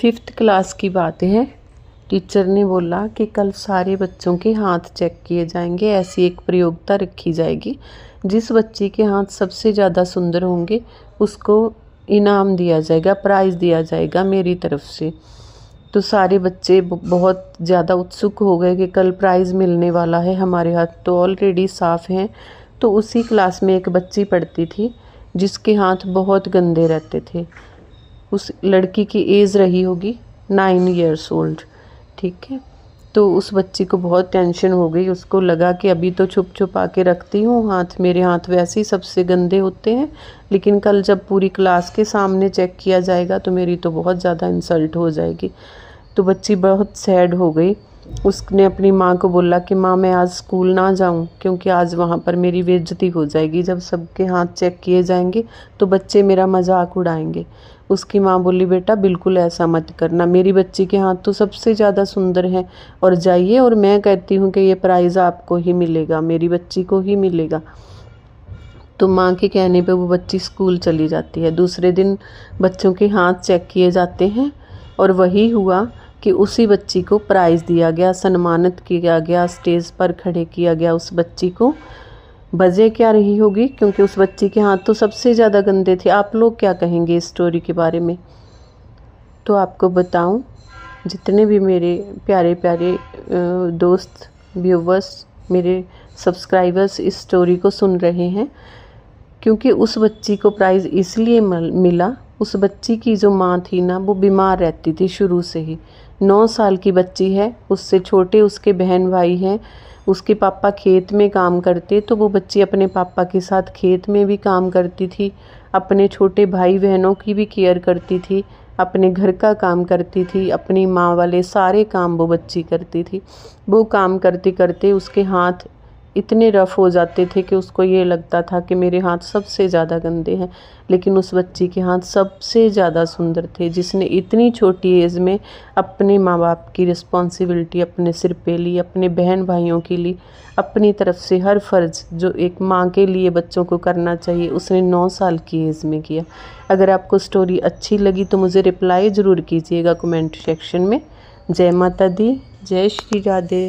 5th class की बात है। टीचर ने बोला कि कल सारे बच्चों के हाथ चेक किए जाएंगे। ऐसी एक प्रतियोगिता रखी जाएगी। जिस बच्चे के हाथ सबसे ज़्यादा सुंदर होंगे उसको इनाम दिया जाएगा, प्राइज़ दिया जाएगा मेरी तरफ से। तो सारे बच्चे बहुत ज़्यादा उत्सुक हो गए कि कल प्राइज़ मिलने वाला है। हमारे हाथ तो ऑलरेडी साफ़ हैं। तो उसी क्लास में एक बच्ची पढ़ती थी जिसके हाथ बहुत गंदे रहते थे। उस लड़की की एज रही होगी 9 ईयर्स ओल्ड, ठीक है। तो उस बच्ची को बहुत टेंशन हो गई। उसको लगा कि अभी तो छुप छुपा के रखती हूँ हाथ, मेरे हाथ वैसे ही सबसे गंदे होते हैं, लेकिन कल जब पूरी क्लास के सामने चेक किया जाएगा तो मेरी तो बहुत ज़्यादा इंसल्ट हो जाएगी। तो बच्ची बहुत सैड हो गई। उसने अपनी माँ को बोला कि माँ मैं आज स्कूल ना जाऊँ क्योंकि आज वहाँ पर मेरी बेइज्जती हो जाएगी। जब सबके हाथ चेक किए जाएंगे तो बच्चे मेरा मजाक उड़ाएंगे। उसकी माँ बोली बेटा बिल्कुल ऐसा मत करना, मेरी बच्ची के हाथ तो सबसे ज़्यादा सुंदर हैं और जाइए, और मैं कहती हूँ कि ये प्राइज़ आपको ही मिलेगा, मेरी बच्ची को ही मिलेगा। तो माँ के कहने पे वो बच्ची स्कूल चली जाती है। दूसरे दिन बच्चों के हाथ चेक किए जाते हैं और वही हुआ कि उसी बच्ची को प्राइज़ दिया गया, सम्मानित किया गया, स्टेज पर खड़े किया गया उस बच्ची को। वजह क्या रही होगी? क्योंकि उस बच्ची के हाथ तो सबसे ज़्यादा गंदे थे। आप लोग क्या कहेंगे इस स्टोरी के बारे में? तो आपको बताऊं, जितने भी मेरे प्यारे प्यारे दोस्त, व्यूवर्स, मेरे सब्सक्राइबर्स इस स्टोरी को सुन रहे हैं, क्योंकि उस बच्ची को प्राइज़ इसलिए मिला। उस बच्ची की जो माँ थी ना, वो बीमार रहती थी शुरू से ही। 9 साल की बच्ची है, उससे छोटे उसके बहन भाई हैं। उसके पापा खेत में काम करते, तो वो बच्ची अपने पापा के साथ खेत में भी काम करती थी, अपने छोटे भाई बहनों की भी केयर करती थी, अपने घर का काम करती थी, अपनी माँ वाले सारे काम वो बच्ची करती थी। वो काम करते करते उसके हाथ इतने रफ़ हो जाते थे कि उसको ये लगता था कि मेरे हाथ सबसे ज़्यादा गंदे हैं, लेकिन उस बच्ची के हाथ सबसे ज़्यादा सुंदर थे, जिसने इतनी छोटी एज में अपने माँ बाप की रिस्पॉन्सिबिलिटी अपने सिर पे ली, अपने बहन भाइयों की ली, अपनी तरफ से हर फ़र्ज़ जो एक माँ के लिए बच्चों को करना चाहिए उसने 9 साल की एज में किया। अगर आपको स्टोरी अच्छी लगी तो मुझे रिप्लाई ज़रूर कीजिएगा कमेंट सेक्शन में। जय माता दी, जय श्री राधे।